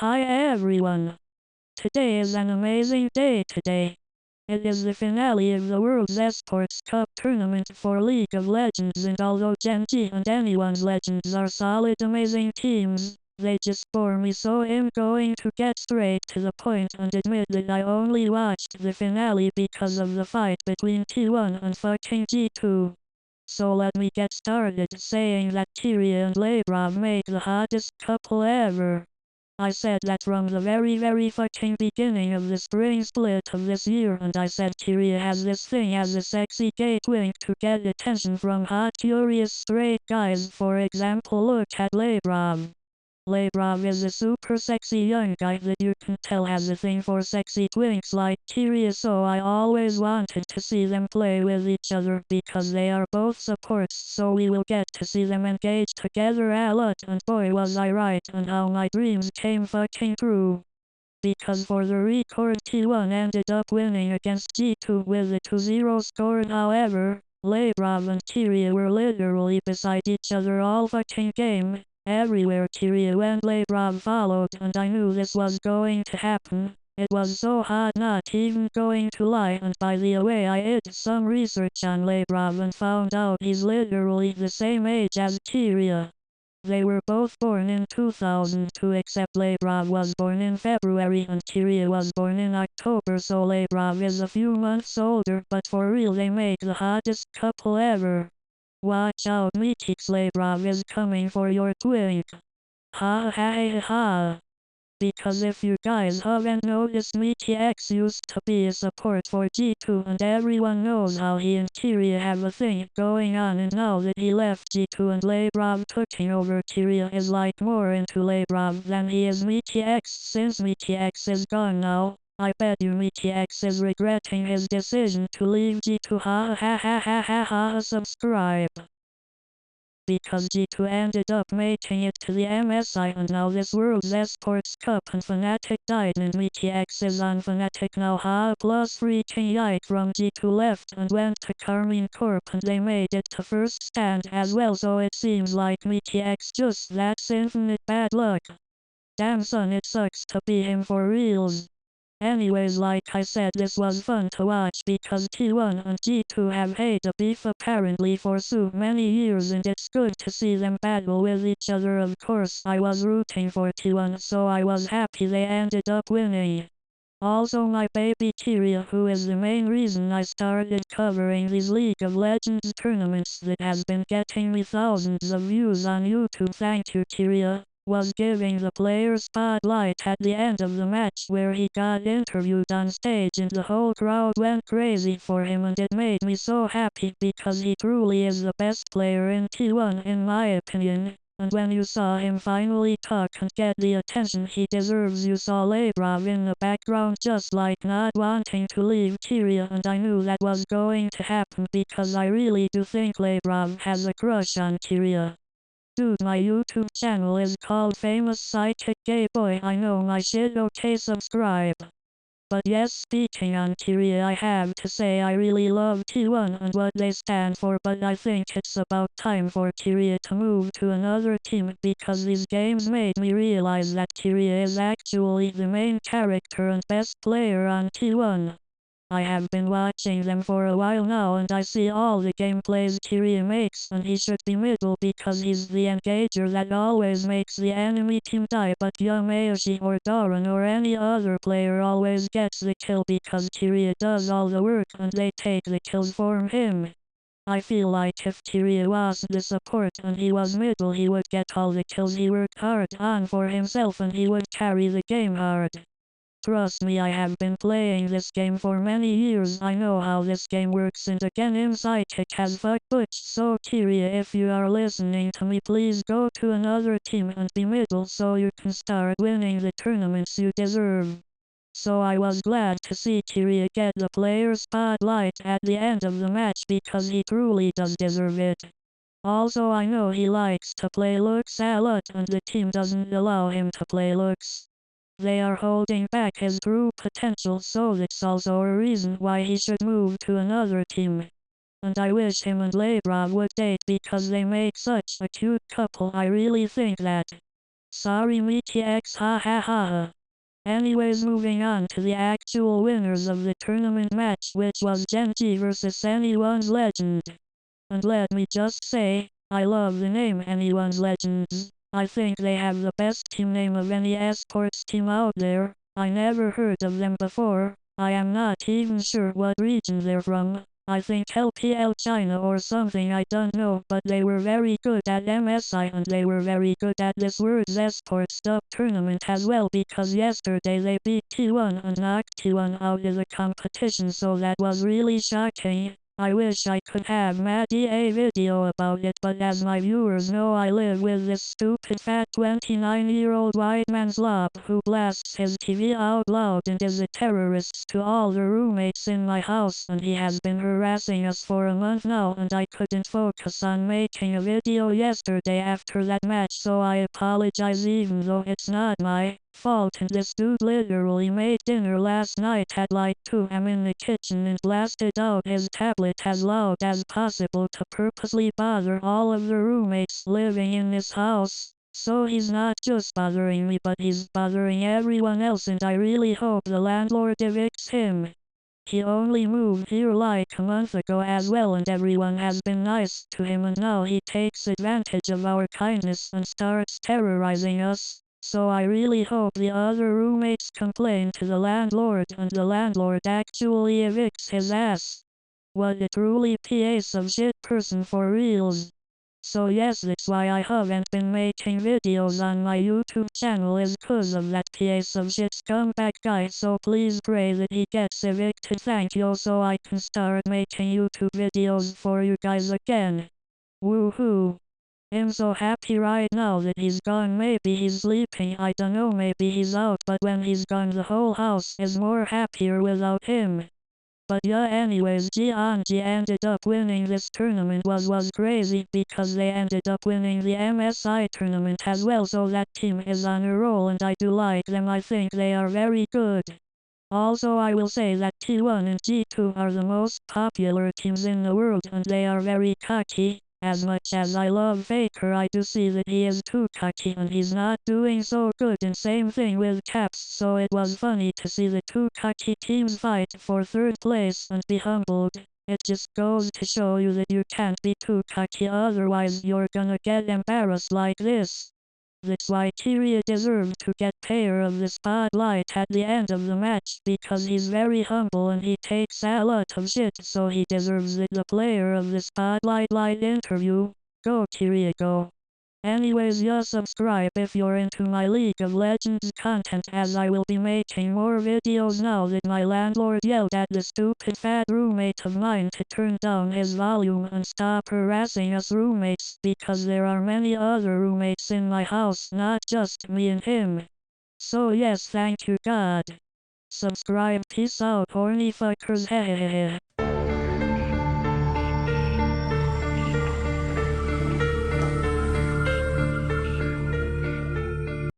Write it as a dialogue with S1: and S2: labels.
S1: Hi everyone! Today is an amazing day today. It is the finale of the World's Esports Cup tournament for League of Legends, and although Gen G and anyone's Legends are solid amazing teams, they just bore me, so I'm going to get straight to the point and admit that I only watched the finale because of the fight between T1 and fucking G2. So let me get started saying that Tyria and Labrov make the hottest couple ever. I said that from the very fucking beginning of the spring split of this year, and I said Tyria has this thing as a sexy gay twink to get attention from hot curious straight guys. For example, look at Labrov. Labrov is a super sexy young guy that you can tell has a thing for sexy twinks like Tyria, so I always wanted to see them play with each other because they are both supports, so we will get to see them engage together a lot, and boy was I right, and how my dreams came fucking true. Because for the record, T1 ended up winning against G2 with a 2-0 score. However, Labrov and Tyria were literally beside each other all fucking game. Everywhere Tyria went, Labrov followed, and I knew this was going to happen. It was so hot, not even going to lie, and by the way, I did some research on Labrov and found out he's literally the same age as Tyria. They were both born in 2002, except Labrov was born in February and Tyria was born in October, so Labrov is a few months older, but for real they make the hottest couple ever. Watch out, Meetix, Labrov is coming for your twink. Ha ha ha ha. Because if you guys haven't noticed, MTX used to be a support for G2, and everyone knows how he and Tyria have a thing going on, and now that he left G2 and Labrov taking over, Tyria is like more into Labrov than he is MTX. Since MTX is gone now, I bet you MTX is regretting his decision to leave G2. Ha ha ha ha ha ha. Subscribe. Because G2 ended up making it to the MSI, and now this World's Esports Cup, and Fnatic died and MTX is on Fnatic now. Ha, plus freaking yike, from G2 left and went to Carmine Corp, and they made it to first stand as well, so it seems like MTX just that's infinite bad luck. Damn son, it sucks to be him for reals. Anyways, like I said, this was fun to watch because T1 and G2 have had a beef apparently for so many years, and it's good to see them battle with each other. Of course, I was rooting for T1, so I was happy they ended up winning. Also, my baby Tyria, who is the main reason I started covering these League of Legends tournaments that has been getting me thousands of views on YouTube. Thank you, Tyria. Was giving the player spotlight at the end of the match where he got interviewed on stage, and the whole crowd went crazy for him, and it made me so happy because he truly is the best player in T1 in my opinion. And when you saw him finally talk and get the attention he deserves, you saw Labrov in the background just like not wanting to leave Tyria, and I knew that was going to happen because I really do think Labrov has a crush on Tyria. Dude, my YouTube channel is called Famous Psychic Gay Boy. I know my shit, okay, subscribe. But yes, speaking on Tyria, I have to say I really love T1 and what they stand for, but I think it's about time for Tyria to move to another team because these games made me realize that Tyria is actually the main character and best player on T1. I have been watching them for a while now, and I see all the gameplays Tyria makes, and he should be middle because he's the engager that always makes the enemy team die, but Yamayoshi or Doran or any other player always gets the kill because Tyria does all the work and they take the kills for him. I feel like if Tyria was the support and he was middle, he would get all the kills he worked hard on for himself, and he would carry the game hard. Trust me, I have been playing this game for many years. I know how this game works, and again, Psychic has fuck butch. So Tyria, if you are listening to me, please go to another team and be middle so you can start winning the tournaments you deserve. So I was glad to see Tyria get the player spotlight at the end of the match because he truly does deserve it. Also, I know he likes to play looks a lot, and the team doesn't allow him to play looks. They are holding back his true potential, so that's also a reason why he should move to another team. And I wish him and Labrov would date because they make such a cute couple. I really think that. Sorry me TX ha ha ha ha. Anyways, moving on to the actual winners of the tournament match, which was Genji versus Anyone's Legend. And let me just say, I love the name Anyone's Legends. I think they have the best team name of any esports team out there. I never heard of them before. I am not even sure what region they're from. I think LPL China or something, I don't know, but they were very good at MSI and they were very good at this World's Esports Cup tournament as well, because yesterday they beat T1 and knocked T1 out of the competition, so that was really shocking. I wish I could have made a video about it, but as my viewers know, I live with this stupid fat 29-year-old white man slob who blasts his TV out loud and is a terrorist to all the roommates in my house, and he has been harassing us for a month now, and I couldn't focus on making a video yesterday after that match, so I apologize even though it's not my fault. And this dude literally made dinner last night at like 2 am in the kitchen and blasted out his tablet as loud as possible to purposely bother all of the roommates living in this house. So he's not just bothering me, but he's bothering everyone else, and I really hope the landlord evicts him. He only moved here like a month ago as well, and everyone has been nice to him, and now he takes advantage of our kindness and starts terrorizing us. So I really hope the other roommates complain to the landlord and the landlord actually evicts his ass. What a truly piece of shit person for reals. So yes, that's why I haven't been making videos on my YouTube channel, is cause of that piece of shit scumbag guy, so please pray that he gets evicted, thank you, so I can start making YouTube videos for you guys again. Woohoo. I'm so happy right now that he's gone. Maybe he's sleeping, I don't know, maybe he's out, but when he's gone the whole house is more happier without him. But yeah, anyways, G ended up winning this tournament was crazy, because they ended up winning the MSI tournament as well, so that team is on a roll and I do like them. I think they are very good. Also, I will say that T1 and G2 are the most popular teams in the world, and they are very cocky. As much as I love Faker, I do see that he is too cocky and he's not doing so good, and same thing with Caps, so it was funny to see the two cocky teams fight for third place and be humbled. It just goes to show you that you can't be too cocky, otherwise you're gonna get embarrassed like this. That's why Kyria deserved to get player of the spotlight at the end of the match, because he's very humble and he takes a lot of shit, so he deserves the player of the spotlight interview. Go Kyria, go. Anyways, yeah, subscribe if you're into my League of Legends content, as I will be making more videos now that my landlord yelled at the stupid fat roommate of mine to turn down his volume and stop harassing us roommates, because there are many other roommates in my house, not just me and him. So yes, thank you God. Subscribe, peace out horny fuckers, hehehe.